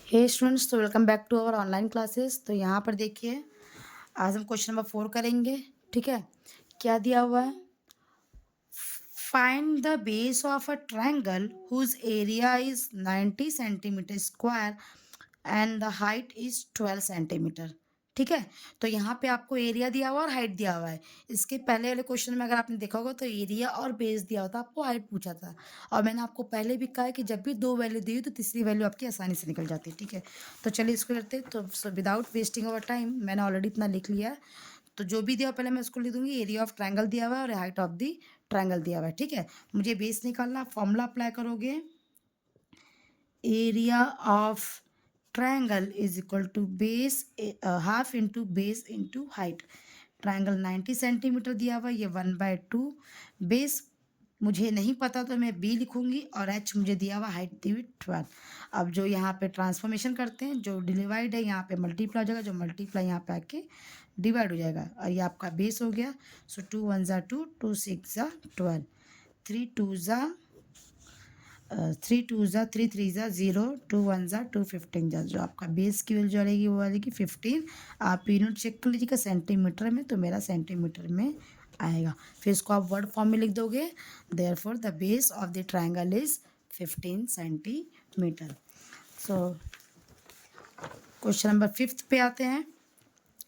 हे students, तो welcome back to our online classes. तो यहाँ पर देखिए, आज हम क्वेश्चन नंबर 4 करेंगे। ठीक है, क्या दिया हुआ है? Find the base of a triangle whose area is 90 centimetre square and the height is 12 centimetre. ठीक है, तो यहाँ पे आपको एरिया दिया हुआ और हाइट दिया हुआ है। इसके पहले वाले क्वेश्चन में अगर आपने देखा होगा तो एरिया और बेस दिया होता, आपको हाइट पूछा था। और मैंने आपको पहले भी कहा है कि जब भी दो वैल्यू दी हो तो तीसरी वैल्यू आपकी आसानी से निकल जाती है। ठीक है, तो चलिए इसको करते हैं। तो so without wasting our time, मैंने ऑलरेडी इतना लिख लिया है। तो जो भी दिया हो पहले मैं उसको लिख दूंगी। एरिया ऑफ ट्रायंगल दिया हुआ है और हाइट ऑफ दी ट्रायंगल दिया हुआ है। ठीक है, मुझे बेस निकालना, फॉर्मूला अप्लाई करोगे। Area of triangle is equal to base half into base into height. Triangle 90 centimetre दिया हुआ है, ये 1/2। बेस मुझे नहीं पता तो मैं बी लिखूंगी और एच मुझे दिया हुआ, हाइट दी हुई 12। अब जो यहाँ पे ट्रांसफॉर्मेशन करते हैं, जो डिवाइड है यहाँ पे मल्टीप्लाई हो जाएगा, जो मल्टीप्लाई यहाँ पे आके डिवाइड हो जाएगा और ये आपका बेस हो गया। सो 2 1 ज़ा 2, 2 6 ज़ा 12, 3 2 ज़ा 3 2 ज़ा 3 3 ज़ा 0, 2 1 ज़ा 2, 15 ज़ा। जो आपका बेस की वैल्यू जो रहेगी वो आएगी 15। आप यूनिट चेक कर लीजिएगा सेंटीमीटर में, तो मेरा सेंटीमीटर में आएगा। फिर इसको आप वर्ड फॉर्म में लिख दोगे, therefore the base of the triangle is 15 centimetre. So question number 5 पे आते हैं।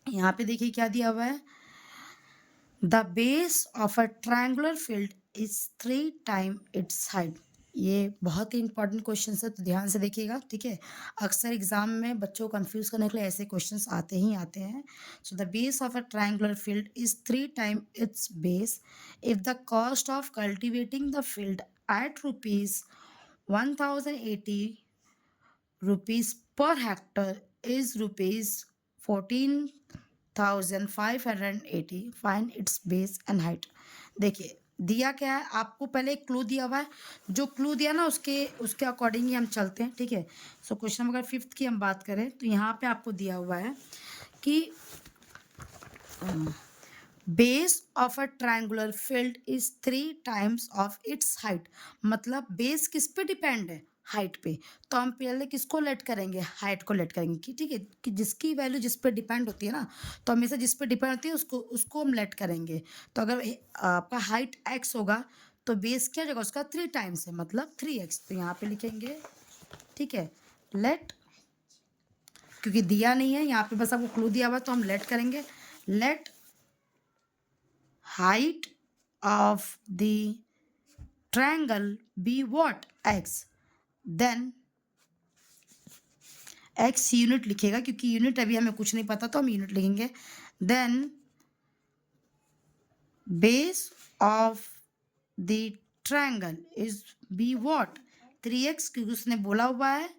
यहाँ पे देखिए क्या दिया हुआ है। The base of a triangular field is 3 time it's height. ये बहुत ही इंपॉर्टेंट क्वेश्चन है, तो ध्यान से देखिएगा। ठीक है, अक्सर एग्जाम में बच्चों को कंफ्यूज करने के लिए ऐसे क्वेश्चंस आते ही आते हैं। So the base of a triangular field is 3 time it's base if the cost of cultivating the field at rupees 1080 rupees per hectare is rupees 14,580. Find its base and height. देखिए दिया क्या है आपको, पहले एक क्लू दिया हुआ है। जो क्लू दिया ना उसके उसके अकॉर्डिंग ही हम चलते हैं। ठीक है, सो क्वेश्चन नंबर 5 की हम बात करें तो यहाँ पे आपको दिया हुआ है कि base of a triangular field is 3 times of its height. मतलब बेस किस पे डिपेंड है? हाइट पे। तो हम पहले किसको लेट करेंगे? हाइट को लेट करेंगे कि ठीक है, कि जिसकी वैल्यू जिस पे डिपेंड होती है ना, तो हमेशा जिस पे डिपेंड होती है उसको उसको हम लेट करेंगे। तो अगर आपका हाइट एक्स होगा तो बेस क्या जगह उसका 3 टाइम्स है, मतलब 3x। तो यहाँ पे लिखेंगे। ठीक है, लेट, क्योंकि दिया नहीं है यहाँ पे, बस आपको क्लू दिया हुआ तो हम लेट करेंगे। Let height of the triangle be what? X. Then x unit लिखेगा, क्योंकि यूनिट अभी हमें कुछ नहीं पता तो हम यूनिट लिखेंगे। Then base of the triangle is be what? 3x, क्योंकि उसने बोला हुआ है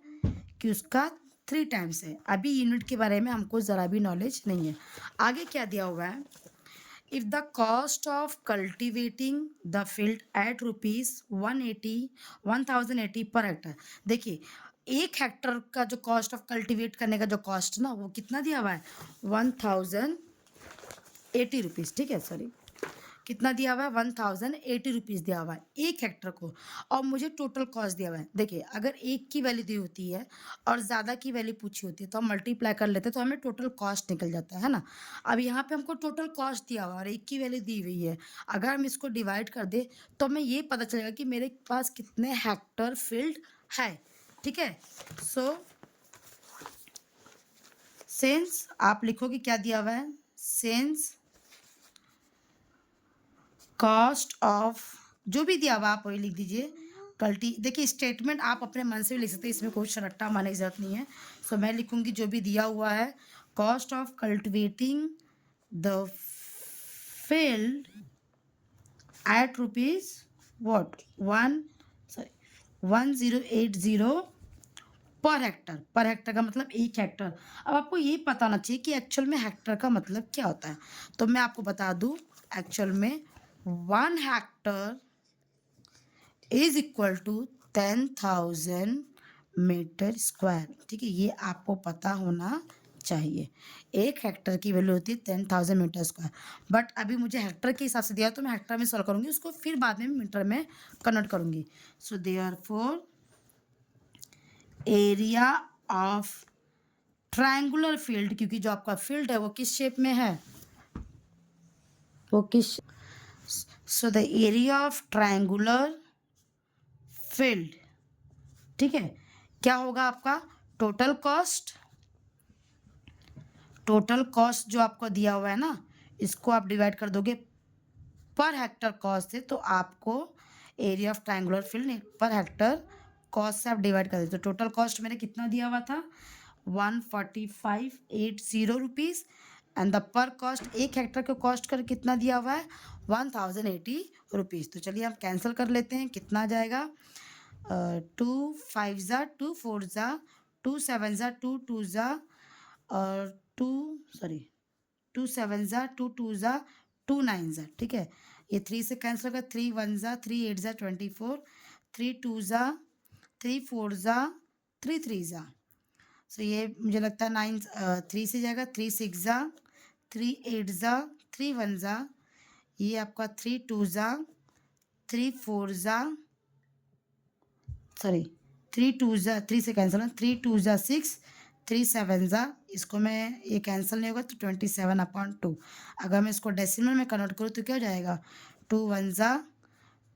कि उसका 3 टाइम्स है। अभी यूनिट के बारे में हमको ज़रा भी नॉलेज नहीं है। आगे क्या दिया हुआ है? if the cost of cultivating the field at rupees 1080 per hectare। देखिए, 1 हेक्टर का जो कॉस्ट ऑफ कल्टीवेट करने का जो कॉस्ट ना, वो कितना दिया हुआ है? 1080 रुपीज़। ठीक है, सॉरी, कितना दिया हुआ है? 1080 रुपीज़ दिया हुआ है 1 हेक्टर को। और मुझे टोटल कॉस्ट दिया हुआ है। देखिए, अगर एक की वैल्यू दी होती है और ज़्यादा की वैल्यू पूछी होती है तो हम मल्टीप्लाई कर लेते हैं, तो हमें टोटल कॉस्ट निकल जाता है ना। अब यहाँ पे हमको टोटल कॉस्ट दिया हुआ है और एक की वैल्यू दी हुई है। अगर हम इसको डिवाइड कर दें तो हमें ये पता चलेगा कि मेरे पास कितने हेक्टर फील्ड है। ठीक है, सो सेंस आप लिखोगे क्या दिया हुआ है? सेंस कॉस्ट ऑफ, जो भी दिया हुआ आप वही लिख दीजिए। कल्टी, देखिए स्टेटमेंट आप अपने मन से भी लिख सकते हैं, इसमें कोई शरट्टा मारने की जरूरत नहीं है। सो मैं लिखूंगी जो भी दिया हुआ है, cost of cultivating the field at rupees what 1080 per hectare. Per hectare का मतलब 1 हेक्टर। अब आपको ये पता होना चाहिए कि एक्चुअल में हेक्टर का मतलब क्या होता है। तो मैं आपको बता दूं, एक्चुअल में 1 hectare is equal to 10,000 metre square. ठीक है, ये आपको पता होना चाहिए। 1 हेक्टर की वैल्यू होती है 10,000 मीटर स्क्वायर। बट अभी मुझे हेक्टर के हिसाब से दिया तो मैं हेक्टर में सॉल्व करूंगी, उसको फिर बाद में मीटर में कन्वर्ट करूंगी। सो therefore area of triangular field, क्योंकि जो आपका फील्ड है वो किस शेप में है, वो किस, so the area of triangular field, ठीक है, क्या होगा आपका टोटल कॉस्ट जो आपको दिया हुआ है ना, इसको आप डिवाइड कर दोगे पर हेक्टर कॉस्ट से, तो आपको area of triangular field per hectare cost से आप डिवाइड कर देते, तो टोटल कॉस्ट मैंने कितना दिया हुआ था 14580 रुपीज़, एंड द पर कॉस्ट एक हेक्टर के कॉस्ट कर कितना दिया हुआ है 1080 रुपीज़। तो चलिए हम कैंसिल कर लेते हैं, कितना आ जाएगा 2 5 ज़ा 2 4 ज़ा 2 7 ज़ा 2 2 ज़ा और 2 7 ज़ा 2 2 ज़ा 2 9 ज़ा, ठीक है, ये 3 से कैंसिल होगा, 3 1 ज़ा 3 8 ज़ा 24, 3 2 ज़ा 3 4 ज़ा 3 3 ज़ा, सो ये मुझे लगता है 3 से जाएगा, 3 6 ज़ा 3 8 ज़ा 3 1 ज़ा, ये आपका 3 2 ज़ा 3 4 ज़ा 3 से कैंसिल है, 3 2 ज़ा 6 3 7 ज़ा, इसको मैं ये कैंसिल नहीं होगा तो 27/2, अगर मैं इसको डेसिमल में कन्वर्ट करूँ तो क्या हो जाएगा 2 1 ज़ा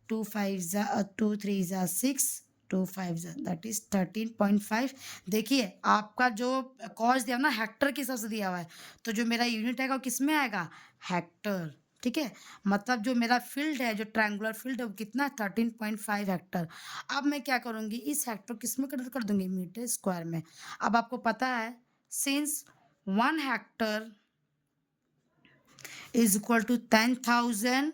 2 5 ज़ा 2 3 ज़ा 6 2 5 ज़ा, दैट इज 13.5। देखिए आपका जो कॉस्ट दिया ना हेक्टर के हिसाब से दिया हुआ है, तो जो मेरा यूनिट आएगा वो किस में आएगा हेक्टर, ठीक है, मतलब जो मेरा फील्ड है, जो ट्रायंगुलर फील्ड है वो कितना 13.5 हेक्टर। अब मैं क्या करूँगी, इस हेक्टर किस में कन्वर्ट कर दूंगी मीटर स्क्वायर में। अब आपको पता है since 1 hectare is equal to 10,000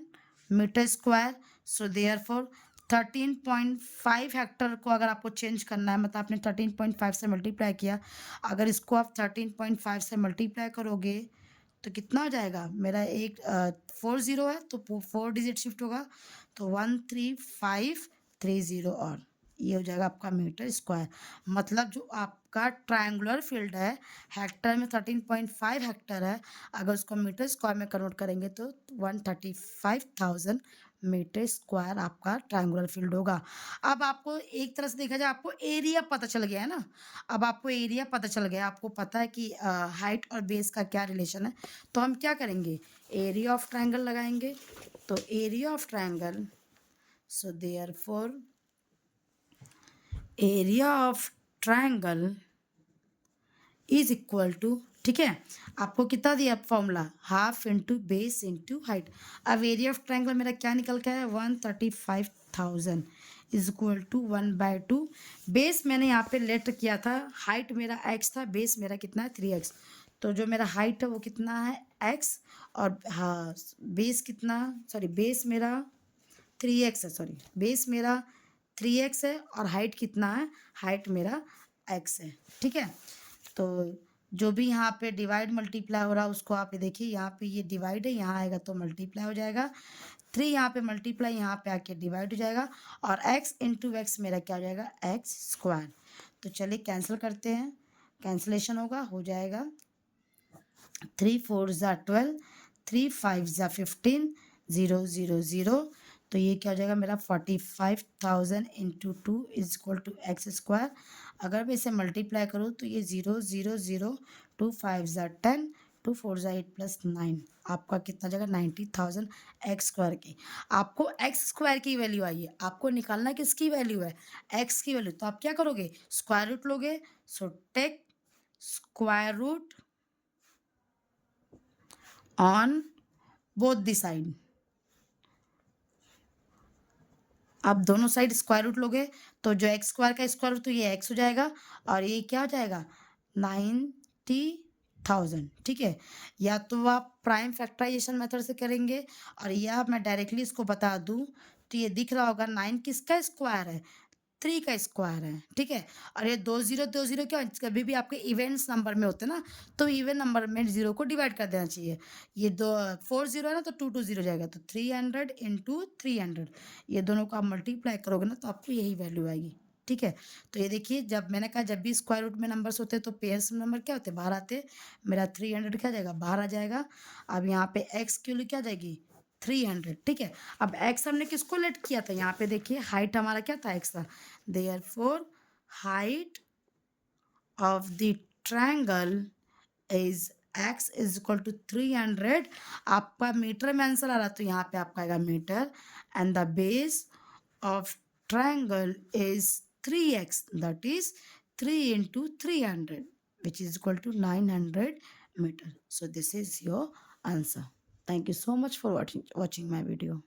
metre square, so therefore 13.5 hectare को अगर आपको चेंज करना है, मतलब आपने 13.5 से मल्टीप्लाई किया, अगर इसको आप 13.5 से मल्टीप्लाई करोगे तो कितना हो जाएगा मेरा, एक 4 ज़ीरो है तो 4 डिजिट शिफ्ट होगा, तो 13530 और ये हो जाएगा आपका मीटर स्क्वायर। मतलब जो आपका ट्रायंगुलर फील्ड है हेक्टर में 13.5 हेक्टर है, अगर उसको मीटर स्क्वायर में कन्वर्ट करेंगे तो 135,000 मीटर स्क्वायर आपका ट्रायंगुलर फील्ड होगा। अब आपको एक तरह से देखा जाए आपको एरिया पता चल गया है ना, अब आपको एरिया पता चल गया, आपको पता है कि हाइट और बेस का क्या रिलेशन है, तो हम क्या करेंगे एरिया ऑफ ट्रायंगल लगाएंगे, तो area of triangle, so therefore area of triangle is equal to, ठीक है, आपको कितना दिया formula half into base into height. अब एरिया ऑफ ट्रायंगल मेरा क्या निकल के है 135,000 इज इक्वल टू 1/2, बेस मैंने यहाँ पे लेट किया था, हाइट मेरा x था, बेस मेरा कितना है 3x, तो जो मेरा हाइट है वो कितना है x, और हाँ बेस कितना, बेस मेरा 3x है, बेस मेरा 3x है, और हाइट कितना है, हाइट मेरा x है, ठीक है। तो जो भी यहाँ पे डिवाइड मल्टीप्लाई हो रहा है उसको आप देखिए, यहाँ पे ये डिवाइड है, यहाँ आएगा तो मल्टीप्लाई हो जाएगा, 3 यहाँ पे मल्टीप्लाई यहाँ पे आके डिवाइड हो जाएगा, और x इंटू एक्स मेरा क्या हो जाएगा एक्स स्क्वायर। तो चलिए कैंसिल करते हैं, कैंसिलेशन होगा, हो जाएगा 3 4 ज़ा 12 3 5 ज़ा 15 0 0 0, तो ये क्या हो जाएगा मेरा 45,000 into 2 is equal to x square. अगर मैं इसे मल्टीप्लाई करूँ तो ये 0 0 0 2 5 ज़ा 10 2 4 ज़ा 8 प्लस 9, आपका कितना जाएगा 90,000 एक्स स्क्वायर की। आपको एक्स स्क्वायर की वैल्यू आई है, आपको निकालना किसकी वैल्यू है एक्स की वैल्यू, तो आप क्या करोगे स्क्वायर रूट लोगे, so take square root on both the side, आप दोनों साइड स्क्वायर रूट लोगे तो जो एक्स स्क्वायर का स्क्वायर रूट तो ये एक्स हो जाएगा, और ये क्या हो जाएगा 90,000, ठीक है। या तो आप प्राइम फैक्टराइजेशन मेथड से करेंगे, और या मैं डायरेक्टली इसको बता दूं तो ये दिख रहा होगा 9 किसका स्क्वायर है 3 का स्क्वायर है, ठीक है। और ये 2 0 क्या कभी भी आपके इवेंट्स नंबर में होते हैं ना, तो इवन नंबर में 0 को डिवाइड कर देना चाहिए, ये 4 0 है ना तो 2 जाएगा, तो 300 इंटू 300, ये दोनों को आप मल्टीप्लाई करोगे ना तो आपको यही वैल्यू आएगी, ठीक है। तो ये देखिए जब मैंने कहा जब भी स्क्वायर रूट में नंबर्स होते हैं तो पेयर्स नंबर क्या होते हैं बाहर आते हैं, मेरा 300 क्या जाएगा बाहर आ जाएगा। अब यहाँ पे एक्स की वैल्यू क्या जाएगी 300, ठीक है। अब एक्स हमने किसको लेट किया था, यहाँ पे देखिए हाइट हमारा क्या था एक्स था, therefore height of the triangle is x is equal to 300. आपका मीटर में आंसर आ रहा तो यहाँ पे आपका आएगा metre. And the base of triangle is 3x, that is 3 into 300, which is equal to 900 meter. So this is your answer. Thank you so much for watching my video.